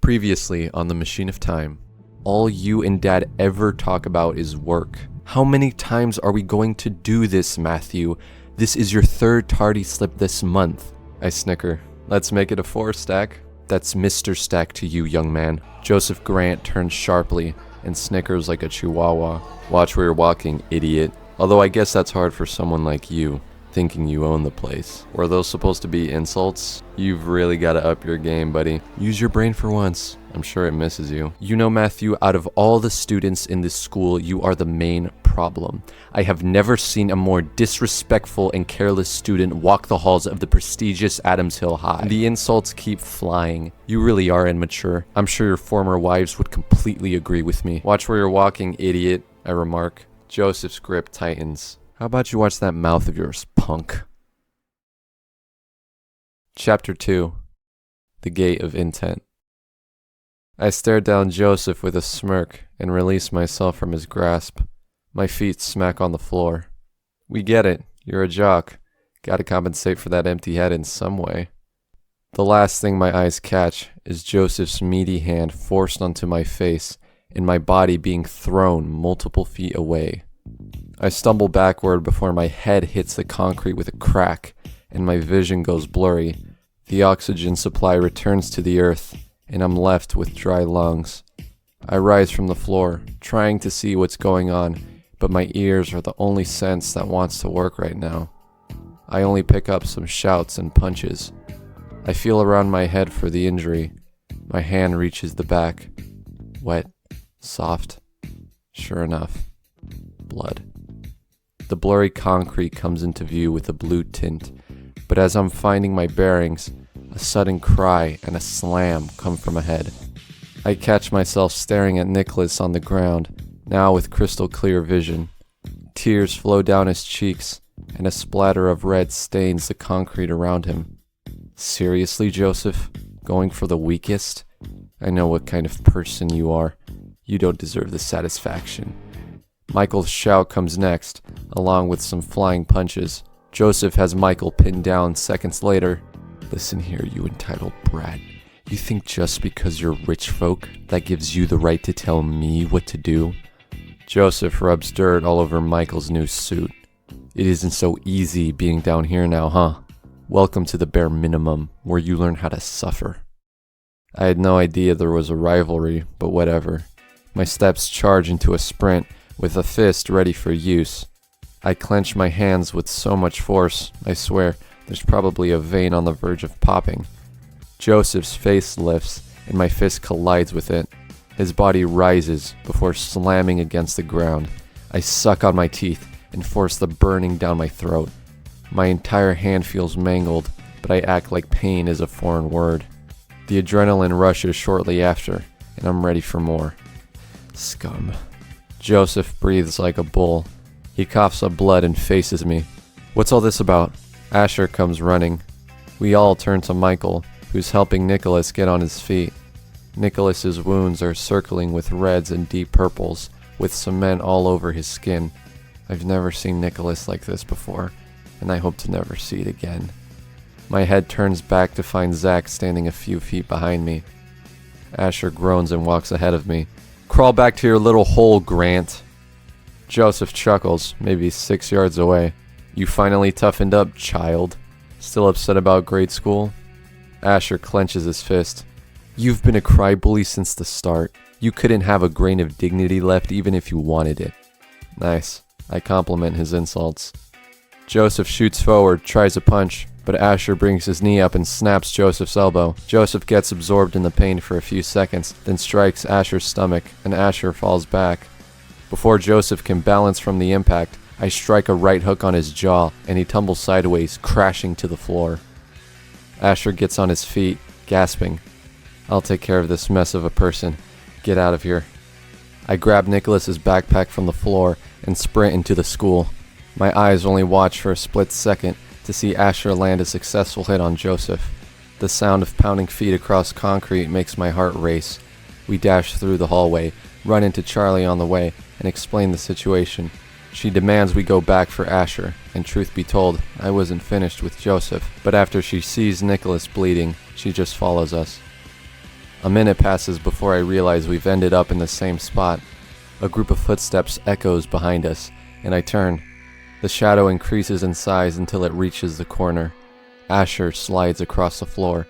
Previously on the Machine of Time, all you and Dad ever talk about is work. How many times are we going to do this, Matthew? This is your third tardy slip this month. I snicker. Let's make it a 4-stack. That's Mr. Stack to you, young man. Joseph Grant turns sharply and snickers like a chihuahua. Watch where you're walking, idiot. Although I guess that's hard for someone like you, thinking you own the place. Were those supposed to be insults? You've really got to up your game, buddy. Use your brain for once. I'm sure it misses you. You know, Matthew, out of all the students in this school, you are the main problem. I have never seen a more disrespectful and careless student walk the halls of the prestigious Adams Hill High. The insults keep flying. You really are immature. I'm sure your former wives would completely agree with me. Watch where you're walking, idiot, I remark. Joseph's grip tightens. How about you watch that mouth of yours, punk? Chapter 2. The Gate of Intent. I stare down Joseph with a smirk and release myself from his grasp. My feet smack on the floor. We get it. You're a jock. Gotta compensate for that empty head in some way. The last thing my eyes catch is Joseph's meaty hand forced onto my face and my body being thrown multiple feet away. I stumble backward before my head hits the concrete with a crack and my vision goes blurry. The oxygen supply returns to the earth and I'm left with dry lungs. I rise from the floor, trying to see what's going on, but my ears are the only sense that wants to work right now. I only pick up some shouts and punches. I feel around my head for the injury. My hand reaches the back. Wet, soft. Sure enough, blood. The blurry concrete comes into view with a blue tint, but as I'm finding my bearings, a sudden cry and a slam come from ahead. I catch myself staring at Nicholas on the ground, now with crystal clear vision. Tears flow down his cheeks, and a splatter of red stains the concrete around him. Seriously, Joseph? Going for the weakest? I know what kind of person you are. You don't deserve the satisfaction. Michael's shout comes next, along with some flying punches. Joseph has Michael pinned down seconds later. Listen here, you entitled brat. You think just because you're rich folk, that gives you the right to tell me what to do? Joseph rubs dirt all over Michael's new suit. It isn't so easy being down here now, huh? Welcome to the bare minimum, where you learn how to suffer. I had no idea there was a rivalry, but whatever. My steps charge into a sprint, with a fist ready for use. I clench my hands with so much force, I swear, there's probably a vein on the verge of popping. Joseph's face lifts, and my fist collides with it. His body rises before slamming against the ground. I suck on my teeth and force the burning down my throat. My entire hand feels mangled, but I act like pain is a foreign word. The adrenaline rushes shortly after, and I'm ready for more. Scum. Joseph breathes like a bull. He coughs up blood and faces me. What's all this about? Asher comes running. We all turn to Michael, who's helping Nicholas get on his feet. Nicholas's wounds are circling with reds and deep purples, with cement all over his skin. I've never seen Nicholas like this before, and I hope to never see it again. My head turns back to find Zach standing a few feet behind me. Asher groans and walks ahead of me. Crawl back to your little hole, Grant. Joseph chuckles, maybe 6 yards away. You finally toughened up, child. Still upset about grade school? Asher clenches his fist. You've been a crybaby since the start. You couldn't have a grain of dignity left even if you wanted it. Nice. I compliment his insults. Joseph shoots forward, tries a punch, but Asher brings his knee up and snaps Joseph's elbow. Joseph gets absorbed in the pain for a few seconds, then strikes Asher's stomach, and Asher falls back. Before Joseph can balance from the impact, I strike a right hook on his jaw, and he tumbles sideways, crashing to the floor. Asher gets on his feet, gasping. I'll take care of this mess of a person. Get out of here. I grab Nicholas's backpack from the floor and sprint into the school. My eyes only watch for a split second to see Asher land a successful hit on Joseph. The sound of pounding feet across concrete makes my heart race. We dash through the hallway, run into Charlie on the way, and explain the situation. She demands we go back for Asher, and truth be told, I wasn't finished with Joseph, but after she sees Nicholas bleeding, she just follows us. A minute passes before I realize we've ended up in the same spot. A group of footsteps echoes behind us, and I turn. The shadow increases in size until it reaches the corner. Asher slides across the floor.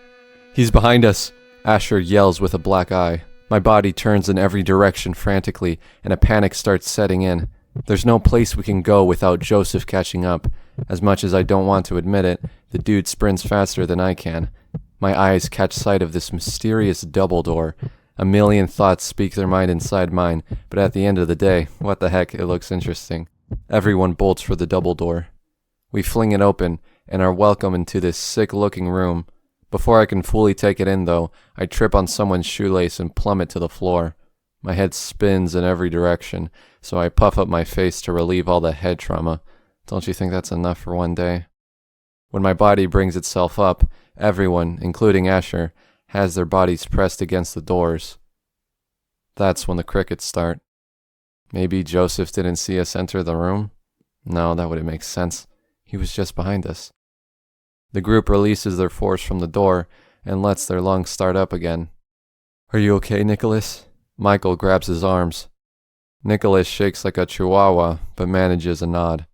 "He's behind us!" Asher yells with a black eye. My body turns in every direction frantically, and a panic starts setting in. There's no place we can go without Joseph catching up. As much as I don't want to admit it, the dude sprints faster than I can. My eyes catch sight of this mysterious double door. A million thoughts speak their mind inside mine, but at the end of the day, what the heck, it looks interesting. Everyone bolts for the double door. We fling it open, and are welcomed into this sick-looking room. Before I can fully take it in, though, I trip on someone's shoelace and plummet to the floor. My head spins in every direction, so I puff up my face to relieve all the head trauma. Don't you think that's enough for one day? When my body brings itself up, everyone, including Asher, has their bodies pressed against the doors. That's when the crickets start. Maybe Joseph didn't see us enter the room? No, that wouldn't make sense. He was just behind us. The group releases their force from the door and lets their lungs start up again. "Are you okay, Nicholas?" Michael grabs his arms. Nicholas shakes like a chihuahua, but manages a nod.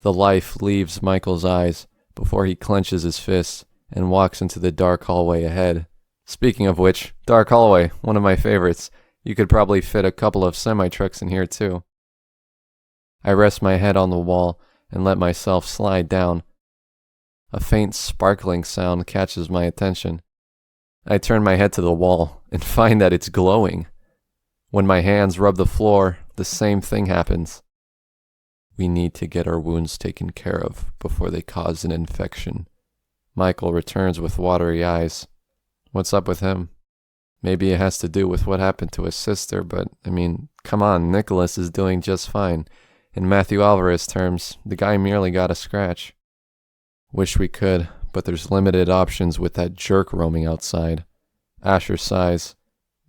The life leaves Michael's eyes before he clenches his fists and walks into the dark hallway ahead. Speaking of which, dark hallway, one of my favorites. You could probably fit a couple of semi-trucks in here too. I rest my head on the wall and let myself slide down. A faint sparkling sound catches my attention. I turn my head to the wall and find that it's glowing. When my hands rub the floor, the same thing happens. We need to get our wounds taken care of before they cause an infection. Michael returns with watery eyes. What's up with him? Maybe it has to do with what happened to his sister, but, come on, Nicholas is doing just fine. In Matthew Alvarez terms, the guy merely got a scratch. Wish we could, but there's limited options with that jerk roaming outside. Asher sighs.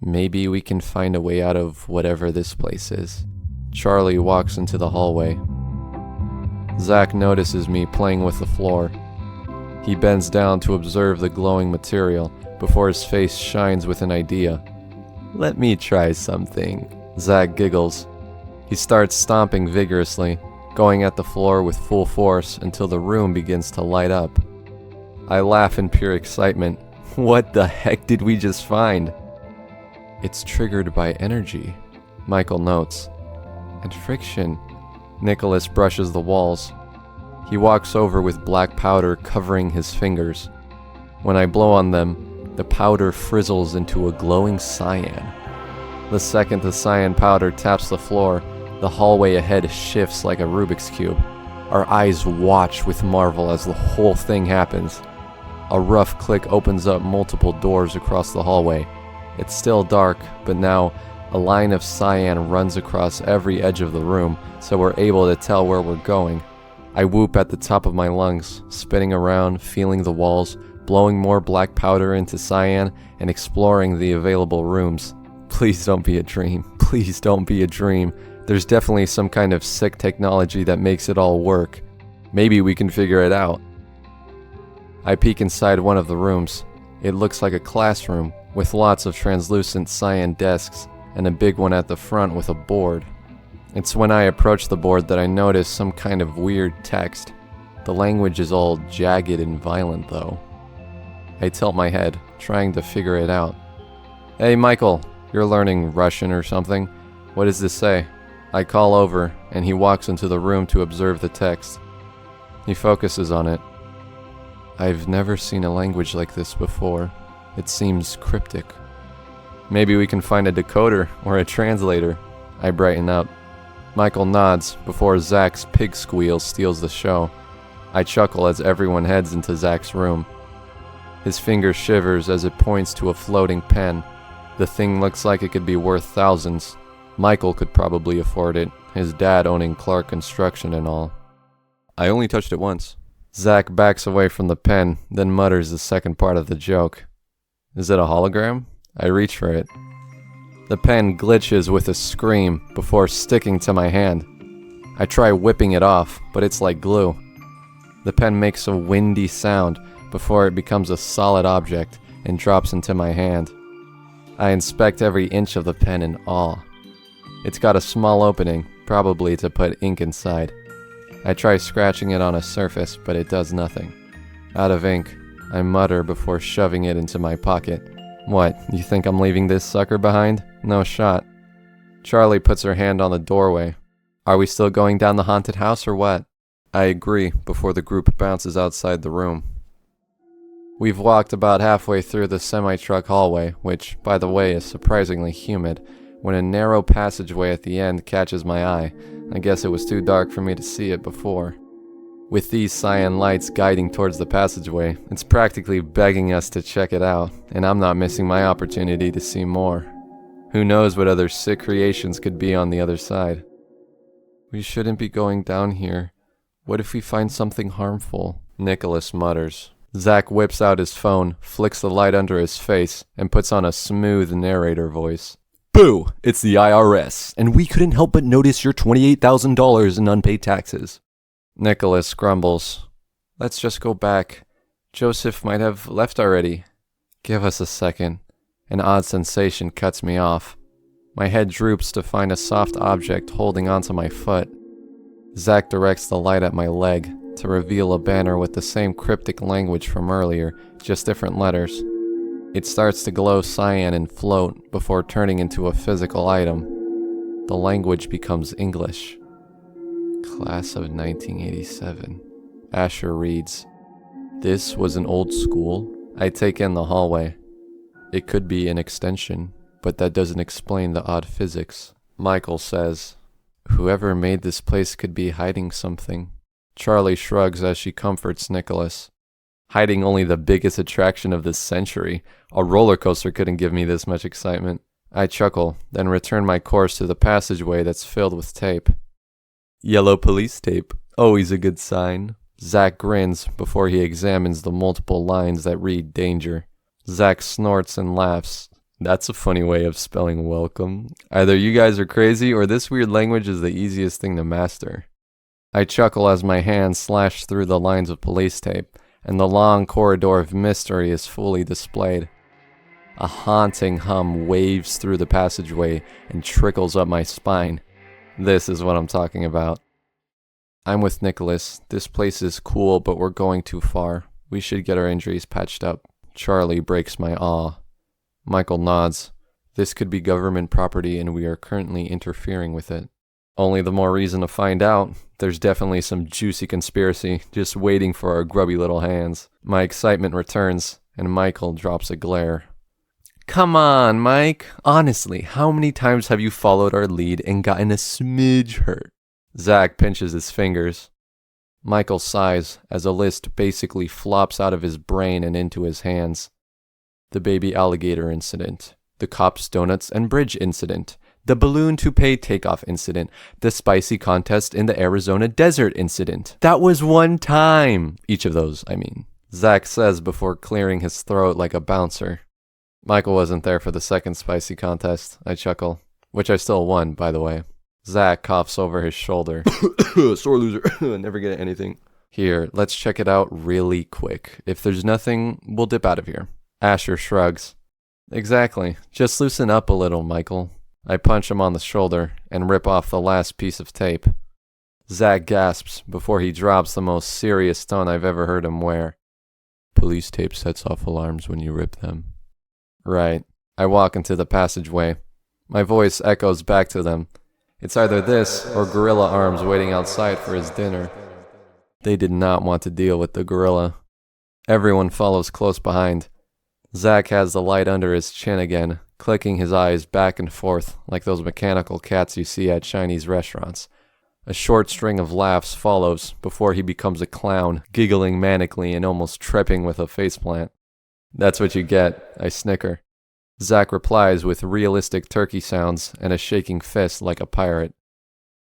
Maybe we can find a way out of whatever this place is. Charlie walks into the hallway. Zach notices me playing with the floor. He bends down to observe the glowing material before his face shines with an idea. "Let me try something." Zach giggles. He starts stomping vigorously, going at the floor with full force until the room begins to light up. I laugh in pure excitement. What the heck did we just find? "It's triggered by energy," Michael notes. "And friction." Nicholas brushes the walls. He walks over with black powder covering his fingers. When I blow on them, the powder frizzles into a glowing cyan. The second the cyan powder taps the floor, the hallway ahead shifts like a Rubik's Cube. Our eyes watch with marvel as the whole thing happens. A rough click opens up multiple doors across the hallway. It's still dark, but now a line of cyan runs across every edge of the room, so we're able to tell where we're going. I whoop at the top of my lungs, spinning around, feeling the walls, blowing more black powder into cyan, and exploring the available rooms. Please don't be a dream. Please don't be a dream. There's definitely some kind of sick technology that makes it all work. Maybe we can figure it out. I peek inside one of the rooms. It looks like a classroom, with lots of translucent cyan desks, and a big one at the front with a board. It's when I approach the board that I notice some kind of weird text. The language is all jagged and violent, though. I tilt my head, trying to figure it out. "Hey, Michael, you're learning Russian or something. What does this say?" I call over, and he walks into the room to observe the text. He focuses on it. "I've never seen a language like this before. It seems cryptic." "Maybe we can find a decoder or a translator." I brighten up. Michael nods before Zach's pig squeal steals the show. I chuckle as everyone heads into Zach's room. His finger shivers as it points to a floating pen. The thing looks like it could be worth thousands. Michael could probably afford it, his dad owning Clark Construction and all. "I only touched it once." Zach backs away from the pen, then mutters the second part of the joke. "Is it a hologram?" I reach for it. The pen glitches with a scream before sticking to my hand. I try whipping it off, but it's like glue. The pen makes a windy sound before it becomes a solid object and drops into my hand. I inspect every inch of the pen in awe. It's got a small opening, probably to put ink inside. I try scratching it on a surface, but it does nothing. Out of ink, I mutter before shoving it into my pocket. What, you think I'm leaving this sucker behind? No shot. Charlie puts her hand on the doorway. Are we still going down the haunted house or what? I agree before the group bounces outside the room. We've walked about halfway through the semi-truck hallway, which, by the way, is surprisingly humid, when a narrow passageway at the end catches my eye. I guess it was too dark for me to see it before. With these cyan lights guiding towards the passageway, it's practically begging us to check it out, and I'm not missing my opportunity to see more. Who knows what other sick creations could be on the other side. We shouldn't be going down here. What if we find something harmful? Nicholas mutters. Zach whips out his phone, flicks the light under his face, and puts on a smooth narrator voice. Boo! It's the IRS, and we couldn't help but notice your $28,000 in unpaid taxes. Nicholas grumbles. Let's just go back. Joseph might have left already. Give us a second. An odd sensation cuts me off. My head droops to find a soft object holding onto my foot. Zach directs the light at my leg to reveal a banner with the same cryptic language from earlier, just different letters. It starts to glow cyan and float before turning into a physical item. The language becomes English. Class of 1987. Asher reads. This was an old school. I take in the hallway. It could be an extension, but that doesn't explain the odd physics. Michael says, whoever made this place could be hiding something. Charlie shrugs as she comforts Nicholas. Hiding only the biggest attraction of this century. A roller coaster couldn't give me this much excitement. I chuckle, then return my course to the passageway that's filled with tape. Yellow police tape. Always a good sign. Zach grins before he examines the multiple lines that read danger. Zach snorts and laughs. That's a funny way of spelling welcome. Either you guys are crazy or this weird language is the easiest thing to master. I chuckle as my hands slash through the lines of police tape, and the long corridor of mystery is fully displayed. A haunting hum waves through the passageway and trickles up my spine. This is what I'm talking about. I'm with Nicholas. This place is cool, but we're going too far. We should get our injuries patched up. Charlie breaks my awe. Michael nods. This could be government property and we are currently interfering with it. Only the more reason to find out. There's definitely some juicy conspiracy just waiting for our grubby little hands. My excitement returns, and Michael drops a glare. Come on, Mike. Honestly, how many times have you followed our lead and gotten a smidge hurt? Zach pinches his fingers. Michael sighs as a list basically flops out of his brain and into his hands. The baby alligator incident. The Cops, Donuts, and Bridge incident. The balloon toupee takeoff incident. The spicy contest in the Arizona desert incident. That was one time. Each of those, I mean. Zach says before clearing his throat like a bouncer. Michael wasn't there for the second spicy contest, I chuckle. Which I still won, by the way. Zach coughs over his shoulder. Sore loser. Never get anything. Here, let's check it out really quick. If there's nothing, we'll dip out of here. Asher shrugs. Exactly. Just loosen up a little, Michael. I punch him on the shoulder and rip off the last piece of tape. Zach gasps before he drops the most serious tone I've ever heard him wear. Police tape sets off alarms when you rip them. Right. I walk into the passageway. My voice echoes back to them. It's either this or Gorilla Arms waiting outside for his dinner. They did not want to deal with the gorilla. Everyone follows close behind. Zach has the light under his chin again, clicking his eyes back and forth like those mechanical cats you see at Chinese restaurants. A short string of laughs follows before he becomes a clown, giggling manically and almost tripping with a faceplant. That's what you get, I snicker. Zach replies with realistic turkey sounds and a shaking fist like a pirate.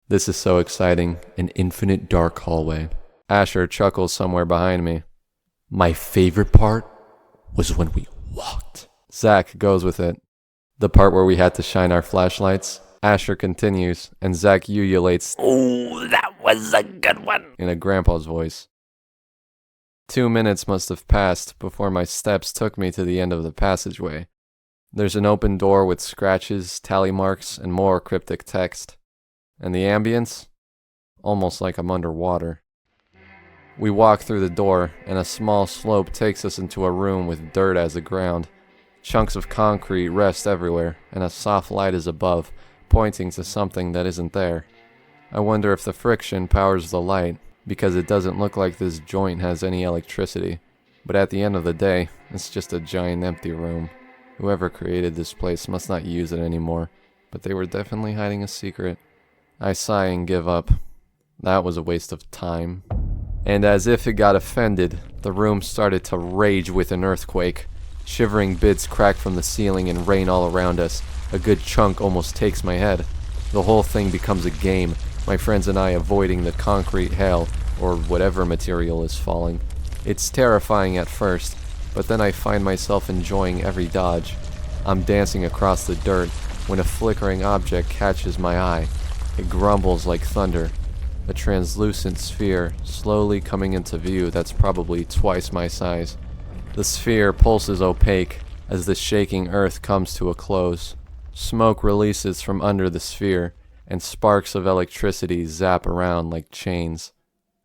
This is so exciting, an infinite dark hallway. Asher chuckles somewhere behind me. My favorite part was when we walked. Zach goes with it. The part where we had to shine our flashlights. Asher continues, and Zach ululates, "Oh, that was a good one," in a grandpa's voice. 2 minutes must have passed before my steps took me to the end of the passageway. There's an open door with scratches, tally marks, and more cryptic text. And the ambience? Almost like I'm underwater. We walk through the door, and a small slope takes us into a room with dirt as the ground. Chunks of concrete rest everywhere, and a soft light is above, pointing to something that isn't there. I wonder if the friction powers the light, because it doesn't look like this joint has any electricity. But at the end of the day, it's just a giant empty room. Whoever created this place must not use it anymore, but they were definitely hiding a secret. I sigh and give up. That was a waste of time. And as if it got offended, the room started to rage with an earthquake. Shivering bits crack from the ceiling and rain all around us. A good chunk almost takes my head. The whole thing becomes a game, my friends and I avoiding the concrete hail, or whatever material is falling. It's terrifying at first, but then I find myself enjoying every dodge. I'm dancing across the dirt when a flickering object catches my eye. It grumbles like thunder. A translucent sphere slowly coming into view that's probably twice my size. The sphere pulses opaque as the shaking earth comes to a close. Smoke releases from under the sphere, and sparks of electricity zap around like chains.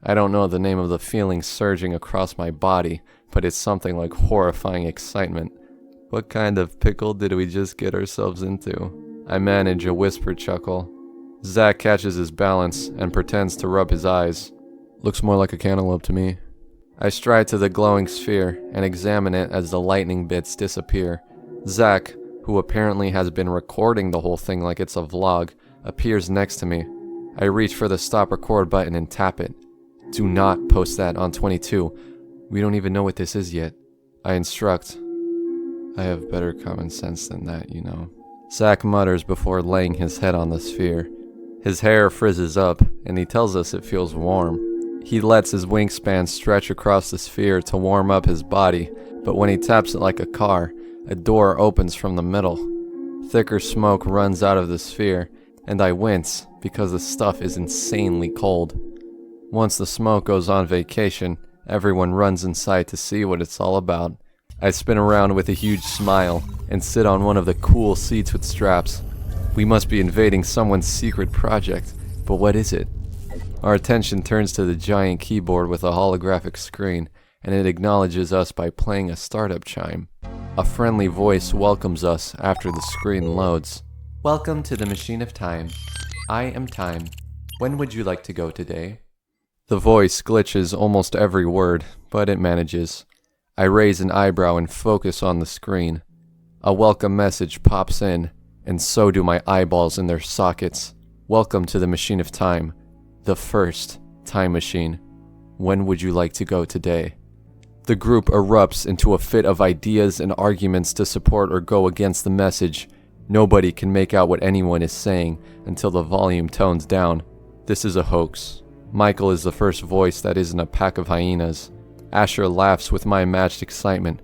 I don't know the name of the feeling surging across my body, but it's something like horrifying excitement. What kind of pickle did we just get ourselves into? I manage a whispered chuckle. Zach catches his balance and pretends to rub his eyes. Looks more like a cantaloupe to me. I stride to the glowing sphere and examine it as the lightning bits disappear. Zach, who apparently has been recording the whole thing like it's a vlog, appears next to me. I reach for the stop record button and tap it. Do not post that on 22. We don't even know what this is yet. I instruct. I have better common sense than that, you know. Zach mutters before laying his head on the sphere. His hair frizzes up, and he tells us it feels warm. He lets his wingspan stretch across the sphere to warm up his body, but when he taps it like a car, a door opens from the middle. Thicker smoke runs out of the sphere, and I wince because the stuff is insanely cold. Once the smoke goes on vacation, everyone runs inside to see what it's all about. I spin around with a huge smile and sit on one of the cool seats with straps. We must be invading someone's secret project, but what is it? Our attention turns to the giant keyboard with a holographic screen, and it acknowledges us by playing a startup chime. A friendly voice welcomes us after the screen loads. Welcome to the Machine of Time. I am Time. When would you like to go today? The voice glitches almost every word, but it manages. I raise an eyebrow and focus on the screen. A welcome message pops in, and so do my eyeballs in their sockets. Welcome to the Machine of Time. The first time machine. When would you like to go today? The group erupts into a fit of ideas and arguments to support or go against the message. Nobody can make out what anyone is saying until the volume tones down. This is a hoax. Michael is the first voice that isn't a pack of hyenas. Asher laughs with my matched excitement.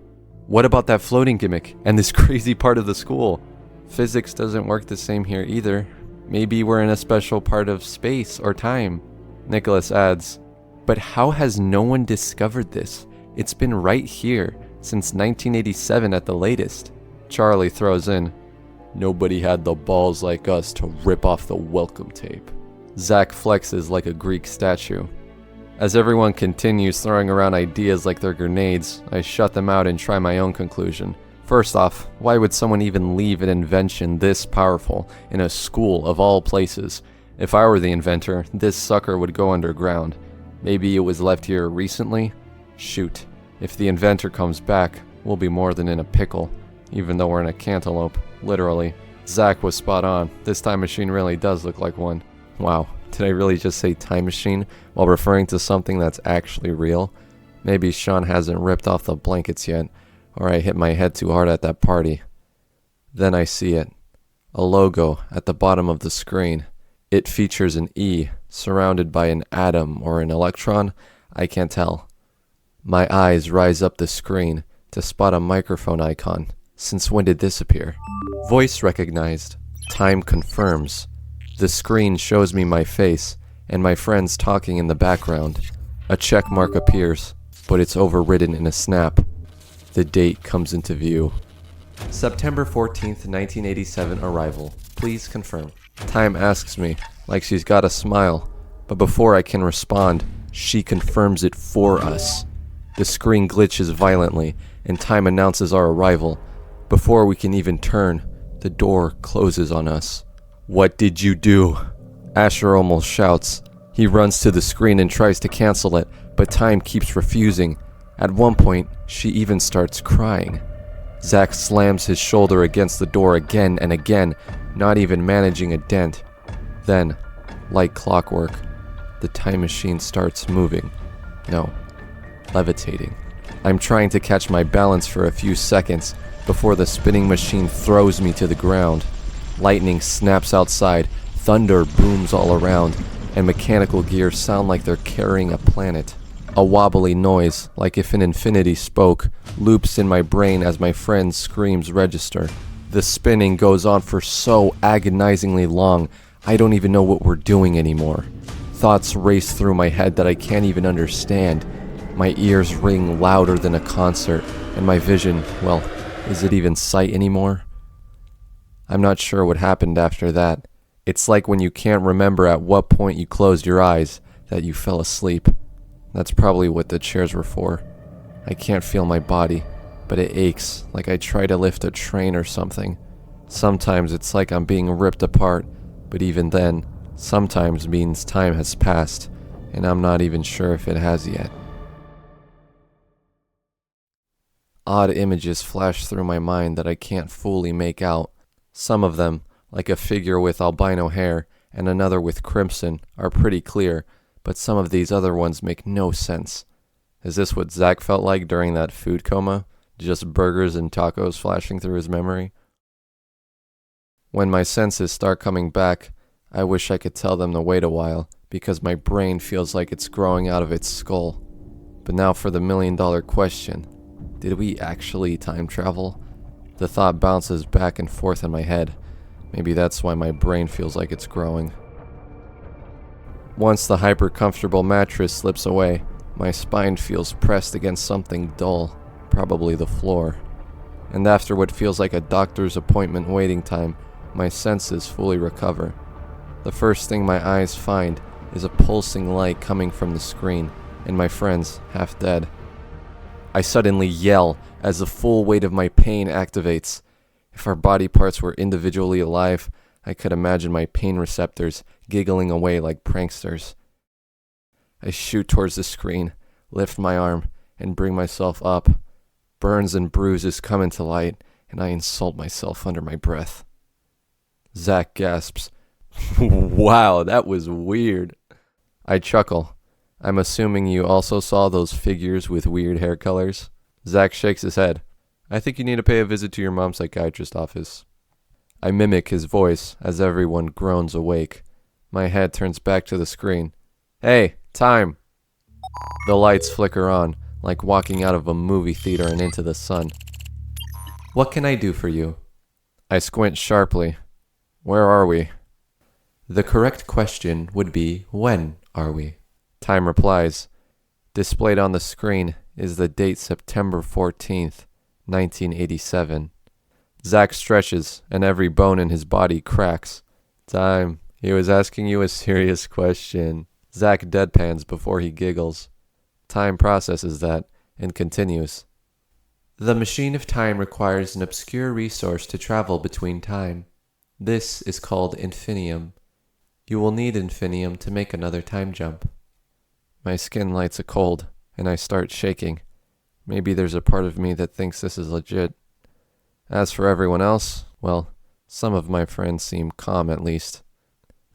What about that floating gimmick and this crazy part of the school? Physics doesn't work the same here either. Maybe we're in a special part of space or time. Nicholas adds, but how has no one discovered this? It's been right here since 1987 at the latest. Charlie throws in, nobody had the balls like us to rip off the welcome tape. Zach flexes like a Greek statue. As everyone continues throwing around ideas like they're grenades, I shut them out and try my own conclusion. First off, why would someone even leave an invention this powerful in a school of all places? If I were the inventor, this sucker would go underground. Maybe it was left here recently? Shoot. If the inventor comes back, we'll be more than in a pickle, even though we're in a cantaloupe, literally. Zach was spot on. This time machine really does look like one. Wow, did I really just say time machine while referring to something that's actually real? Maybe Sean hasn't ripped off the blankets yet, or I hit my head too hard at that party. Then I see it. A logo at the bottom of the screen. It features an E, surrounded by an atom or an electron. I can't tell. My eyes rise up the screen to spot a microphone icon. Since when did this appear? Voice recognized. Time confirms. The screen shows me my face and my friends talking in the background. A check mark appears, but it's overridden in a snap. The date comes into view. September 14th, 1987 arrival. Please confirm. Time asks me, like she's got a smile, but before I can respond, she confirms it for us. The screen glitches violently, and Time announces our arrival. Before we can even turn, the door closes on us. "What did you do?" Asher almost shouts. He runs to the screen and tries to cancel it, but Time keeps refusing. At one point, she even starts crying. Zach slams his shoulder against the door again and again, not even managing a dent. Then, like clockwork, the time machine starts moving. No, levitating. I'm trying to catch my balance for a few seconds before the spinning machine throws me to the ground. Lightning snaps outside, thunder booms all around, and mechanical gears sound like they're carrying a planet. A wobbly noise, like if an infinity spoke, loops in my brain as my friend's screams register. The spinning goes on for so agonizingly long, I don't even know what we're doing anymore. Thoughts race through my head that I can't even understand. My ears ring louder than a concert, and my vision, well, is it even sight anymore? I'm not sure what happened after that. It's like when you can't remember at what point you closed your eyes, that you fell asleep. That's probably what the chairs were for. I can't feel my body, but it aches like I try to lift a train or something. Sometimes it's like I'm being ripped apart, but even then, sometimes means time has passed, and I'm not even sure if it has yet. Odd images flash through my mind that I can't fully make out. Some of them, like a figure with albino hair and another with crimson, are pretty clear, but some of these other ones make no sense. Is this what Zach felt like during that food coma? Just burgers and tacos flashing through his memory? When my senses start coming back, I wish I could tell them to wait a while, because my brain feels like it's growing out of its skull. But now for the million-dollar question. Did we actually time travel? The thought bounces back and forth in my head. Maybe that's why my brain feels like it's growing. Once the hyper-comfortable mattress slips away, my spine feels pressed against something dull, probably the floor. And after what feels like a doctor's appointment waiting time, my senses fully recover. The first thing my eyes find is a pulsing light coming from the screen, and my friend's half dead. I suddenly yell as the full weight of my pain activates. If our body parts were individually alive, I could imagine my pain receptors giggling away like pranksters. I shoot towards the screen, lift my arm, and bring myself up. Burns and bruises come into light, and I insult myself under my breath. Zach gasps. Wow, that was weird. I chuckle. I'm assuming you also saw those figures with weird hair colors? Zach shakes his head. I think you need to pay a visit to your mom's psychiatrist office. I mimic his voice as everyone groans awake. My head turns back to the screen. Hey, time! The lights flicker on, like walking out of a movie theater and into the sun. What can I do for you? I squint sharply. Where are we? The correct question would be, when are we? Time replies. Displayed on the screen is the date September 14th, 1987. Zach stretches, and every bone in his body cracks. Time, he was asking you a serious question. Zach deadpans before he giggles. Time processes that, and continues. The machine of time requires an obscure resource to travel between time. This is called infinium. You will need infinium to make another time jump. My skin lights a cold, and I start shaking. Maybe there's a part of me that thinks this is legit. As for everyone else, well, some of my friends seem calm at least.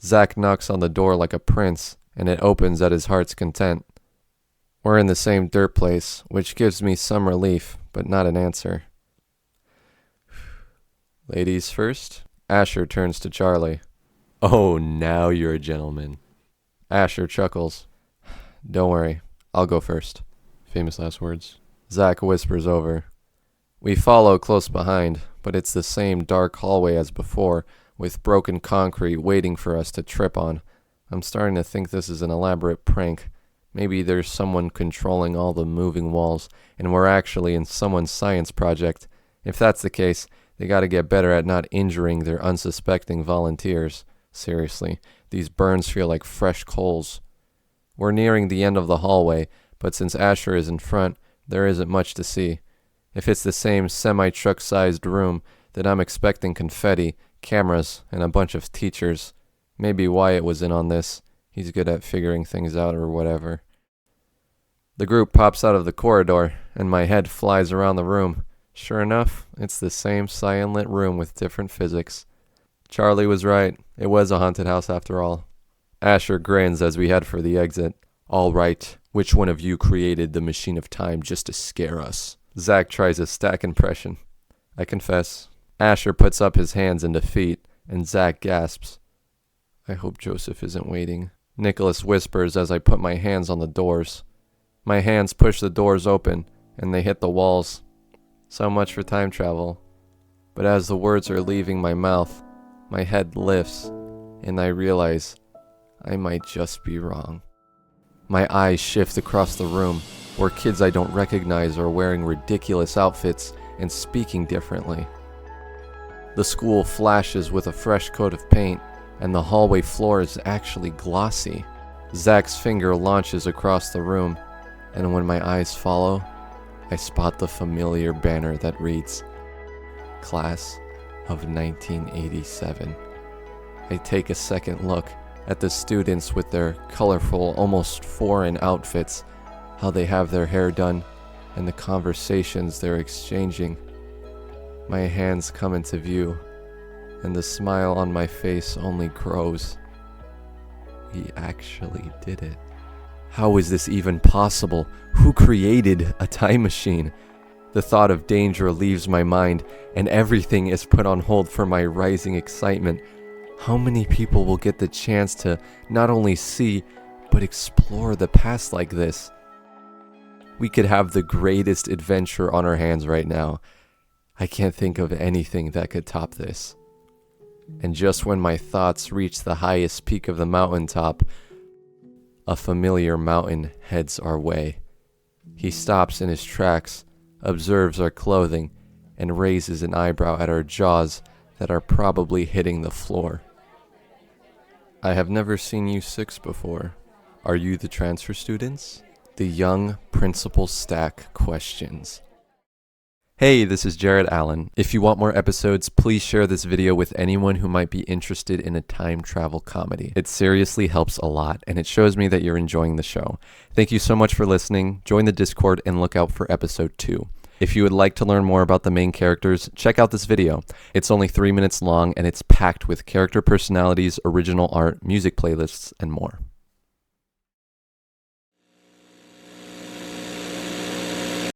Zach knocks on the door like a prince, and it opens at his heart's content. We're in the same dirt place, which gives me some relief, but not an answer. Ladies first. Asher turns to Charlie. Oh, now you're a gentleman. Asher chuckles. Don't worry, I'll go first. Famous last words. Zach whispers over. We follow close behind, but it's the same dark hallway as before, with broken concrete waiting for us to trip on. I'm starting to think this is an elaborate prank. Maybe there's someone controlling all the moving walls, and we're actually in someone's science project, If that's the case, they gotta get better at not injuring their unsuspecting volunteers. Seriously, these burns feel like fresh coals. We're nearing the end of the hallway, but since Asher is in front, there isn't much to see. If it's the same semi-truck-sized room, then I'm expecting confetti, cameras, and a bunch of teachers. Maybe Wyatt was in on this. He's good at figuring things out or whatever. The group pops out of the corridor, and my head flies around the room. Sure enough, it's the same cyan-lit room with different physics. Charlie was right. It was a haunted house after all. Asher grins as we head for the exit. All right, which one of you created the machine of time just to scare us? Zach tries a Stack impression. I confess. Asher puts up his hands in defeat, and Zach gasps. I hope Joseph isn't waiting. Nicholas whispers as I put my hands on the doors. My hands push the doors open, and they hit the walls. So much for time travel. But as the words are leaving my mouth, my head lifts, and I realize I might just be wrong. My eyes shift across the room, where kids I don't recognize are wearing ridiculous outfits and speaking differently. The school flashes with a fresh coat of paint, and the hallway floor is actually glossy. Zach's finger launches across the room, and when my eyes follow, I spot the familiar banner that reads, Class of 1987. I take a second look at the students with their colorful, almost foreign outfits, how they have their hair done, and the conversations they're exchanging. My hands come into view, and the smile on my face only grows. We actually did it. How is this even possible? Who created a time machine? The thought of danger leaves my mind, and everything is put on hold for my rising excitement. How many people will get the chance to not only see, but explore the past like this? We could have the greatest adventure on our hands right now. I can't think of anything that could top this. And just when my thoughts reach the highest peak of the mountaintop, a familiar mountain heads our way. He stops in his tracks, observes our clothing, and raises an eyebrow at our jaws that are probably hitting the floor. I have never seen you six before. Are you the transfer students? The young Principal Stack questions. Hey, this is Jared Allen. If you want more episodes, please share this video with anyone who might be interested in a time travel comedy. It seriously helps a lot, and it shows me that you're enjoying the show. Thank you so much for listening. Join the Discord and look out for episode 2. If you would like to learn more about the main characters, check out this video. It's only 3 minutes long, and it's packed with character personalities, original art, music playlists, and more.